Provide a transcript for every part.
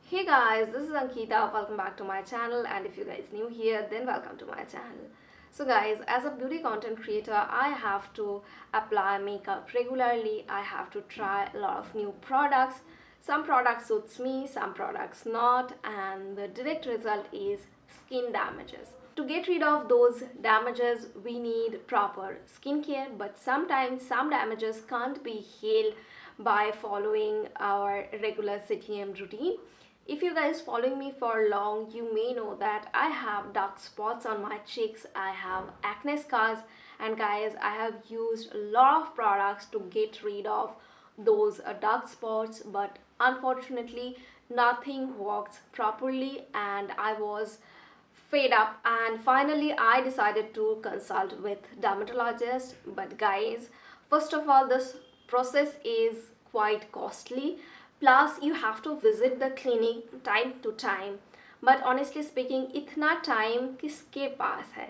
Hey guys, this is Ankita. Welcome back to my channel, and if you guys new here, then welcome to my channel. So guys, as a beauty content creator, I have to apply makeup regularly. I have to try a lot of new products. Some products suits me, some products not, and the direct result is skin damages. To get rid of those damages, we need proper skincare, but sometimes some damages can't be healed by following our regular CTM routine. If you guys following me for long, you may know that I have dark spots on my cheeks, I have acne scars, and guys, I have used a lot of products to get rid of those dark spots, but unfortunately nothing works properly and I was fed up, and finally I decided to consult with dermatologist. But guys, first of all, this process is quite costly, plus you have to visit the clinic time to time. But honestly speaking, इतना time किसके पास है?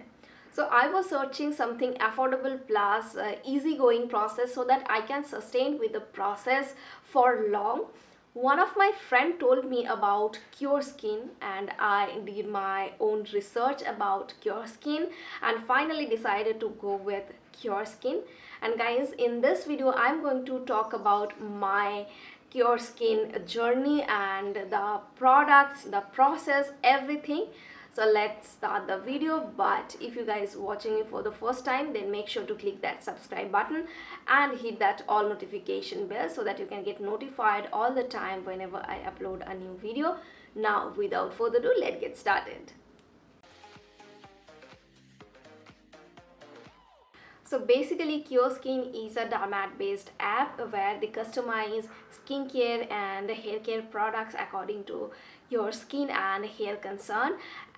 So I was searching something affordable plus easy going process so that I can sustain with the process for long. One of my friend told me about Cureskin, and I did my own research about Cureskin and finally decided to go with Cureskin. And guys, in this video I'm going to talk about my Cureskin journey and the products, the process, everything. So let's start the video. But if you guys watching it for the first time, then make sure to click that subscribe button and hit that all notification bell so that you can get notified all the time whenever I upload a new video. Now without further ado, let's get started. So basically, Cureskin is a dermat-based app where they customize skincare and hair care products according to your skin and hair concern.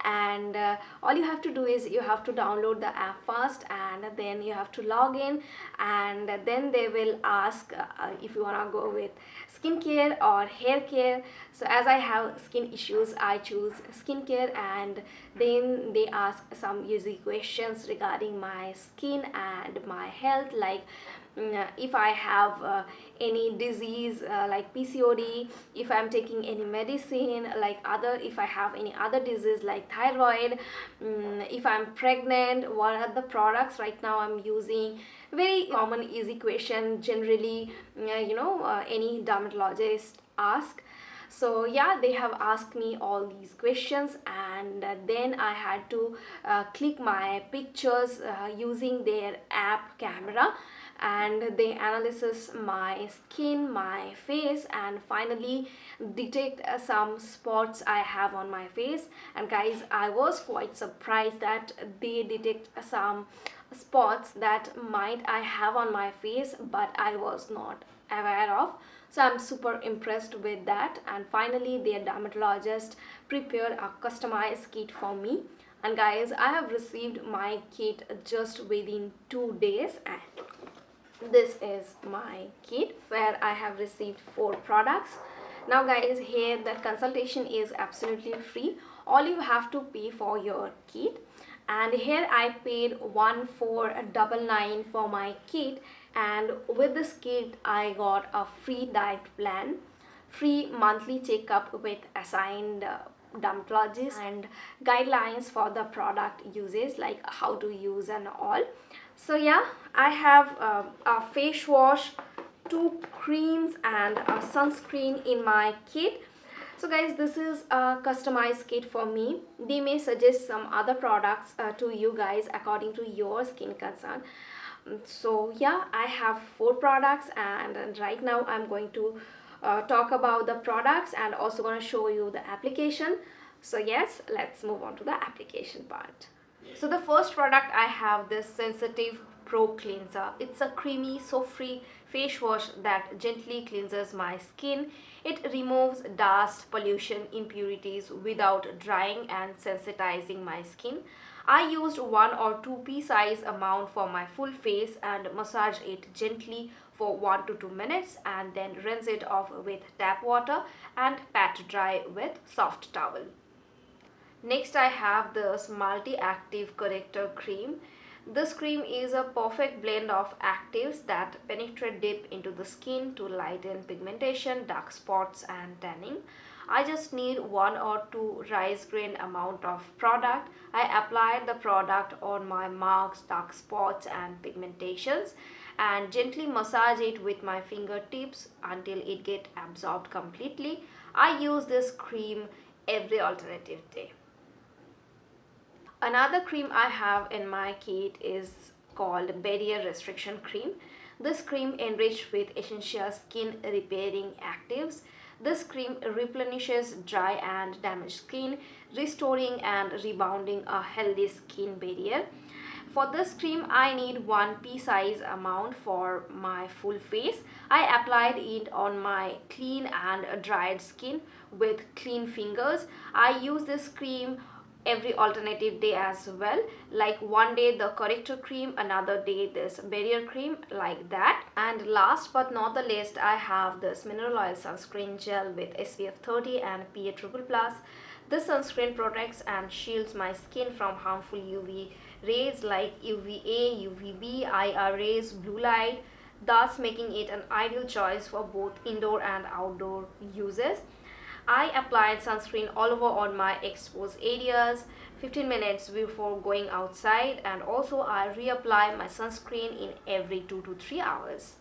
And all you have to do is you have to download the app first, and then you have to log in, and then they will ask if you want to go with skincare or hair care. So as I have skin issues, I choose skincare, and then they ask some easy questions regarding my skin and my health, like if I have any disease like PCOD, if I'm taking any medicine, like if I have any other disease like thyroid, if I'm pregnant, what are the products right now I'm using. Very common easy question, generally any dermatologist ask. So yeah, they have asked me all these questions, and then I had to click my pictures using their app camera, and they analysis my skin, my face, and finally detect some spots I have on my face. And guys, I was quite surprised that they detect some spots that might I have on my face, but I was not aware of. So I'm super impressed with that, and finally their dermatologist prepared a customized kit for me. And guys, I have received my kit just within 2 days, and this is my kit where I have received 4 products. Now guys, here the consultation is absolutely free. All you have to pay for your kit, and here I paid 1499 for my kit, and with this kit I got a free diet plan, free monthly checkup with assigned dermatologist, and guidelines for the product uses, like how to use and all. So yeah, I have a face wash, 2 creams, and a sunscreen in my kit. So guys, this is a customized kit for me. They may suggest some other products to you guys according to your skin concern. So yeah, I have 4 products, and right now I'm going to talk about the products and also going to show you the application. So yes, let's move on to the application part. So the first product I have, this Sensitive Pro Cleanser. It's a creamy, soap-free face wash that gently cleanses my skin. It removes dust, pollution, impurities without drying and sensitizing my skin. I used 1 or 2 pea-size amount for my full face and massage it gently for 1 to 2 minutes, and then rinse it off with tap water and pat dry with soft towel. Next I have this multi-active corrector cream. This cream is a perfect blend of actives that penetrate deep into the skin to lighten pigmentation, dark spots and tanning. I just need 1 or 2 rice grain amount of product. I applied the product on my marks, dark spots and pigmentations and gently massage it with my fingertips until it get absorbed completely. I use this cream every alternative day. Another cream I have in my kit is called Barrier Restriction Cream. This cream enriched with essential skin repairing actives. This cream replenishes dry and damaged skin, restoring and rebounding a healthy skin barrier. For this cream, I need 1 pea size amount for my full face. I applied it on my clean and dried skin with clean fingers. I use this cream every alternative day as well, like one day the corrector cream, another day this barrier cream, like that. And last but not the least, I have this mineral oil sunscreen gel with SPF 30 and PA++. This sunscreen protects and shields my skin from harmful UV rays like UVA, UVB, IR rays, blue light, thus making it an ideal choice for both indoor and outdoor uses. I applied sunscreen all over on my exposed areas 15 minutes before going outside, and also I reapply my sunscreen in every 2 to 3 hours.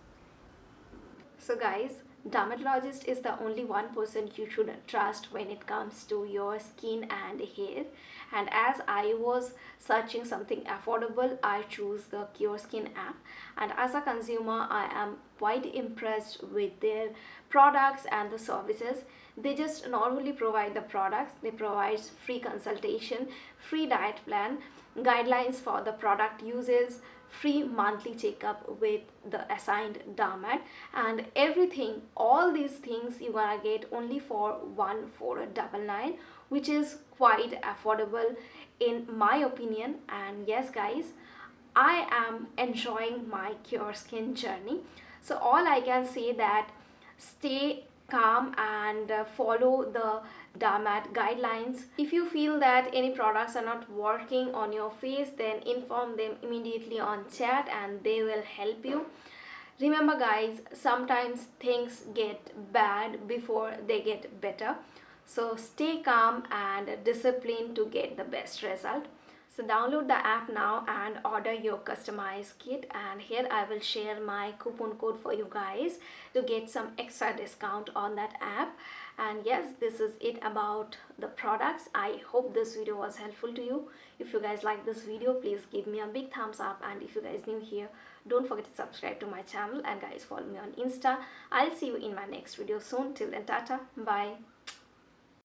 So guys, dermatologist is the only one person you should trust when it comes to your skin and hair. And as I was searching something affordable, I choose the Cureskin app. And as a consumer, I am quite impressed with their products and the services. They just not only provide the products, they provide free consultation, free diet plan, guidelines for the product uses, free monthly checkup with the assigned dermat, and everything, all these things you gonna get only for 1499, which is quite affordable in my opinion. And yes guys, I am enjoying my Cureskin journey. So all I can say that stay calm and follow the dermat guidelines. If you feel that any products are not working on your face, then inform them immediately on chat and they will help you. Remember guys, sometimes things get bad before they get better. So stay calm and disciplined to get the best result. So download the app now and order your customized kit, and here I will share my coupon code for you guys to get some extra discount on that app. And yes, this is it about the products. I hope this video was helpful to you. If you guys like this video, please give me a big thumbs up, and if you guys new here, don't forget to subscribe to my channel, and guys follow me on Insta. I'll see you in my next video soon. Till then, tata, bye.